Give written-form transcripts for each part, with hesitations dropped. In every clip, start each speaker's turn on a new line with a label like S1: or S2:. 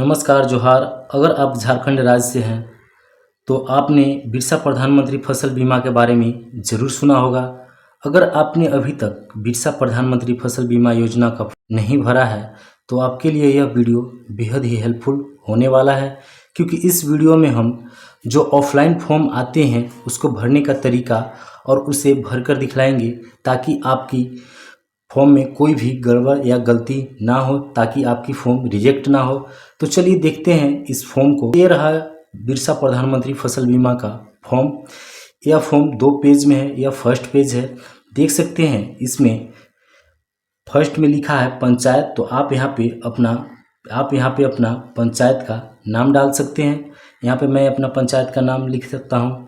S1: नमस्कार जोहार। अगर आप झारखंड राज्य से हैं तो आपने बिरसा प्रधानमंत्री फसल बीमा के बारे में ज़रूर सुना होगा। अगर आपने अभी तक बिरसा प्रधानमंत्री फसल बीमा योजना का नहीं भरा है तो आपके लिए यह वीडियो बेहद ही हेल्पफुल होने वाला है, क्योंकि इस वीडियो में हम जो ऑफलाइन फॉर्म आते हैं उसको भरने का तरीका और उसे भरकर दिखलाएंगे ताकि आपकी फॉर्म में कोई भी गड़बड़ या गलती ना हो, ताकि आपकी फॉर्म रिजेक्ट ना हो। तो चलिए देखते हैं इस फॉर्म को। ये रहा बिरसा प्रधानमंत्री फसल बीमा का फॉर्म। यह फॉर्म 2 पेज में है, यह फर्स्ट पेज है। देख सकते हैं इसमें फर्स्ट में लिखा है पंचायत, तो आप यहाँ पे अपना पंचायत का नाम डाल सकते हैं। यहाँ पे मैं अपना पंचायत का नाम लिख सकता हूँ।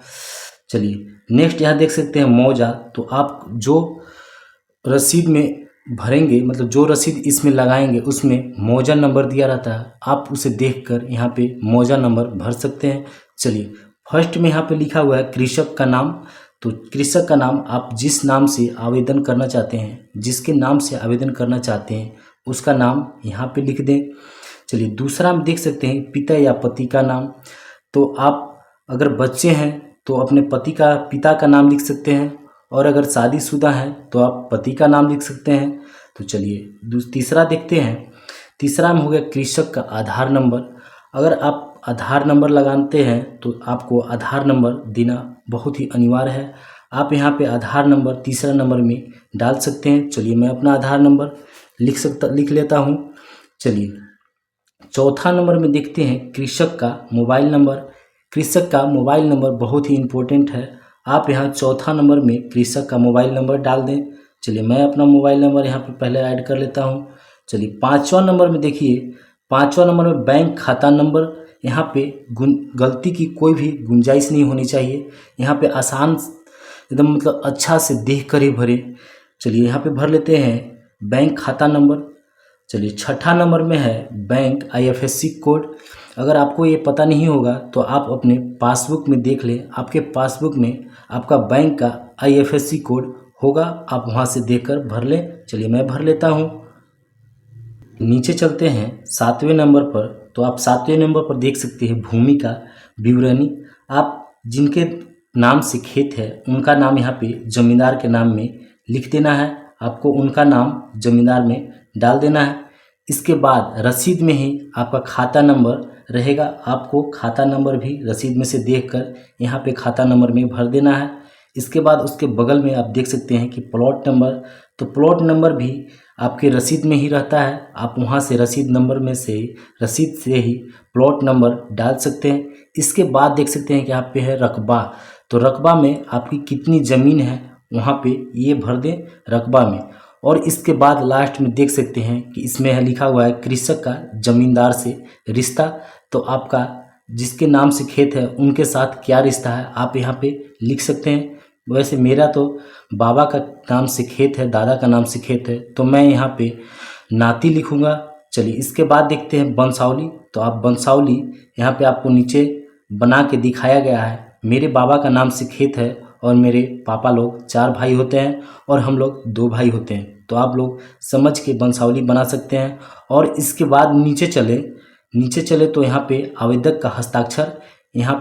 S1: चलिए नेक्स्ट यहाँ देख सकते हैं मौजा, तो आप जो रसीद में भरेंगे, मतलब जो रसीद इसमें लगाएंगे उसमें मौजा नंबर दिया रहता है, आप उसे देखकर यहाँ पे मौजा नंबर भर सकते हैं। चलिए फर्स्ट में यहाँ पे लिखा हुआ है कृषक का नाम, तो कृषक का नाम आप जिस नाम से आवेदन करना चाहते हैं, जिसके नाम से आवेदन करना चाहते हैं उसका नाम यहाँ पे लिख दें। चलिए दूसरा हम देख सकते हैं पिता या पति का नाम, तो आप अगर बच्चे हैं तो अपने पिता का नाम लिख सकते हैं, और अगर शादीशुदा हैं तो आप पति का नाम लिख सकते हैं। तो चलिए तीसरा देखते हैं। तीसरा में हो गया कृषक का आधार नंबर। अगर आप आधार नंबर लगाते हैं तो आपको आधार नंबर देना बहुत ही अनिवार्य है। आप यहाँ पे आधार नंबर तीसरा नंबर में डाल सकते हैं। चलिए मैं अपना आधार नंबर लिख लेता हूँ। चलिए चौथा नंबर में देखते हैं कृषक का मोबाइल नंबर। कृषक का मोबाइल नंबर बहुत ही इम्पोर्टेंट है। आप यहाँ चौथा नंबर में कृषक का मोबाइल नंबर डाल दें। चलिए मैं अपना मोबाइल नंबर यहाँ पे पहले ऐड कर लेता हूँ। चलिए पाँचवा नंबर में देखिए, पाँचवा नंबर में बैंक खाता नंबर। यहाँ पे गलती की कोई भी गुंजाइश नहीं होनी चाहिए। यहाँ पे आसान एकदम मतलब अच्छा से देख कर ही भरे। चलिए यहाँ पे भर लेते हैं बैंक खाता नंबर। चलिए छठा नंबर में है बैंक IFSC कोड। अगर आपको ये पता नहीं होगा तो आप अपने पासबुक में देख लें, आपके पासबुक में आपका बैंक का IFSC कोड होगा, आप वहाँ से देखकर भर लें। चलिए मैं भर लेता हूँ। नीचे चलते हैं 7वें नंबर पर, तो आप 7वें नंबर पर देख सकते हैं भूमि का विवरणी। आप जिनके नाम से खेत है उनका नाम यहाँ पे जमींदार के नाम में लिख देना है। आपको उनका नाम जमींदार में डाल देना है। इसके बाद रसीद में ही आपका खाता नंबर रहेगा, आपको खाता नंबर भी रसीद में से देखकर यहाँ पे खाता नंबर में भर देना है। इसके बाद उसके बगल में आप देख सकते हैं कि प्लॉट नंबर, तो प्लॉट नंबर भी आपके रसीद में ही रहता है। आप वहाँ से रसीद से ही प्लॉट नंबर डाल सकते हैं। इसके बाद देख सकते हैं कि यहाँ पे है रकबा, तो रकबा में आपकी कितनी ज़मीन है वहाँ पे ये भर दें रकबा में। और इसके बाद लास्ट में देख सकते हैं कि इसमें है लिखा हुआ है कृषक का जमींदार से रिश्ता, तो आपका जिसके नाम से खेत है उनके साथ क्या रिश्ता है आप यहाँ पे लिख सकते हैं। वैसे मेरा तो बाबा का नाम से खेत है, दादा का नाम से खेत है, तो मैं यहाँ पे नाती लिखूँगा। चलिए इसके बाद देखते हैं वंशावली, तो आप वंशावली यहाँ पे आपको नीचे बना के दिखाया गया है। मेरे बाबा का नाम से खेत है और मेरे पापा लोग 4 भाई होते हैं और हम लोग 2 भाई होते हैं, तो आप लोग समझ के वंशावली बना सकते हैं। और इसके बाद नीचे चले तो यहाँ पे आवेदक का हस्ताक्षर, यहाँ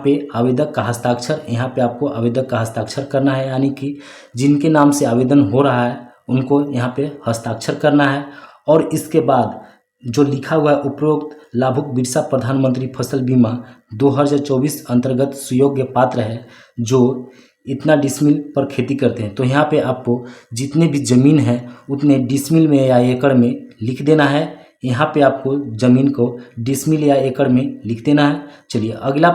S1: पे आपको आवेदक का हस्ताक्षर करना है, यानी कि जिनके नाम से आवेदन हो रहा है उनको यहाँ पे हस्ताक्षर करना है। और इसके बाद जो लिखा हुआ है उपरोक्त लाभुक बिरसा प्रधानमंत्री फसल बीमा 2024 अंतर्गत सुयोग्य पात्र है जो इतना डिसमिल पर खेती करते हैं, तो यहाँ पे आपको जितने भी ज़मीन है उतने डिसमिल में या एकड़ में लिख देना है। यहाँ पे आपको ज़मीन को डिसमिल या एकड़ में लिख देना है। चलिए अगला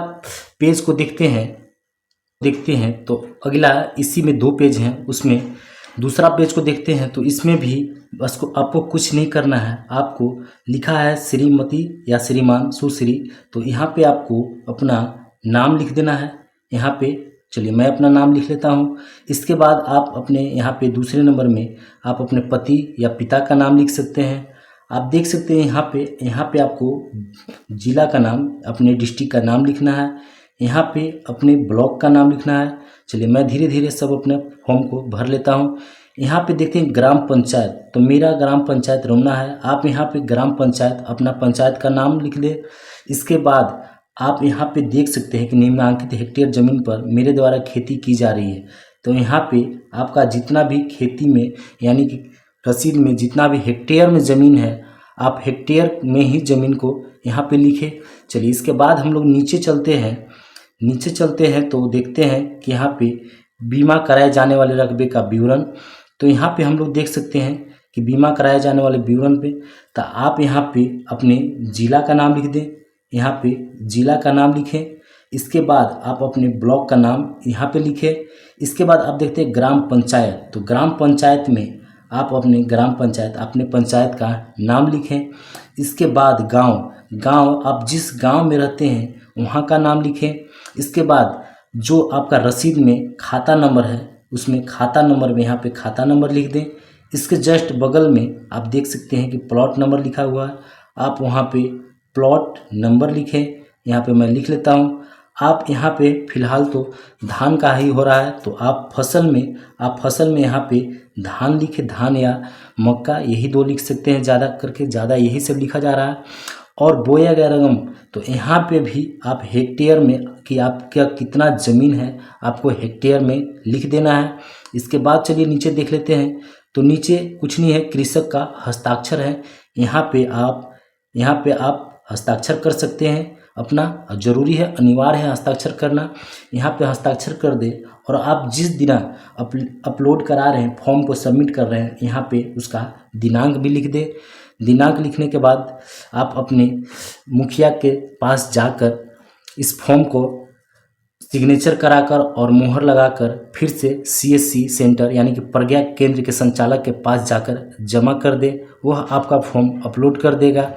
S1: पेज को देखते हैं। तो अगला इसी में 2 पेज हैं, उसमें दूसरा पेज को देखते हैं। तो इसमें भी बस आपको कुछ नहीं करना है। आपको लिखा है श्रीमती या श्रीमान सुश्री, तो यहाँ पे आपको अपना नाम लिख देना है यहाँ पे। चलिए मैं अपना नाम लिख लेता हूँ। इसके बाद आप अपने यहाँ पे दूसरे नंबर में आप अपने पति या पिता का नाम लिख सकते हैं। आप देख सकते हैं यहाँ पे आपको जिला का नाम, अपने डिस्ट्रिक्ट का नाम लिखना है। यहाँ पे अपने ब्लॉक का नाम लिखना है। चलिए मैं धीरे धीरे सब अपने फॉर्म को भर लेता हूँ। यहाँ पे देखते हैं ग्राम पंचायत, तो मेरा ग्राम पंचायत रोमना है। आप यहाँ पे ग्राम पंचायत अपना पंचायत का नाम लिख दे। इसके बाद आप यहाँ पे देख सकते हैं कि निम्नांकित हेक्टेयर ज़मीन पर मेरे द्वारा खेती की जा रही है। तो यहाँ पे आपका जितना भी खेती में यानी कि रसीद में जितना भी हेक्टेयर में ज़मीन है, आप हेक्टेयर में ही ज़मीन को यहाँ पे लिखें। चलिए इसके बाद हम लोग नीचे चलते हैं तो देखते हैं कि यहाँ पे बीमा कराए जाने वाले रकबे का विवरण। तो यहाँ पे हम लोग देख सकते हैं कि बीमा कराए जाने वाले विवरण पे तो आप यहाँ पे अपने ज़िला का नाम लिख दें। यहाँ पे ज़िला का नाम लिखें। इसके बाद आप अपने ब्लॉक का नाम यहाँ पे लिखें। इसके बाद आप देखते हैं ग्राम पंचायत, तो ग्राम पंचायत में आप अपने पंचायत का नाम लिखें। इसके बाद गांव आप जिस गांव में रहते हैं वहाँ का नाम लिखें। इसके बाद जो आपका रसीद में खाता नंबर है उसमें खाता नंबर में यहाँ पे खाता नंबर लिख दें। इसके जस्ट बगल में आप देख सकते हैं कि प्लॉट नंबर लिखा हुआ है, आप वहाँ पे प्लॉट नंबर लिखें। यहाँ पे मैं लिख लेता हूँ। आप यहाँ पे फ़िलहाल तो धान का ही हो रहा है, तो आप फसल में यहाँ पे धान लिखें, धान या मक्का, यही दो लिख सकते हैं। ज़्यादा यही सब लिखा जा रहा है। और बोया गया रकम, तो यहाँ पे भी आप हेक्टेयर में कि आपका कितना ज़मीन है आपको हेक्टेयर में लिख देना है। इसके बाद चलिए नीचे देख लेते हैं। तो नीचे कुछ नहीं है, कृषक का हस्ताक्षर है। यहाँ पे आप हस्ताक्षर कर सकते हैं अपना, ज़रूरी है, अनिवार्य है हस्ताक्षर करना। यहाँ पे हस्ताक्षर कर दे और आप जिस दिन अपलोड करा रहे हैं, फॉर्म को सबमिट कर रहे हैं, यहाँ पे उसका दिनांक भी लिख दे। दिनांक लिखने के बाद आप अपने मुखिया के पास जाकर इस फॉर्म को सिग्नेचर कराकर और मोहर लगाकर फिर से CSC सेंटर यानी कि प्रज्ञा केंद्र के संचालक के पास जाकर जमा कर दे। वह आपका फॉर्म अपलोड कर देगा।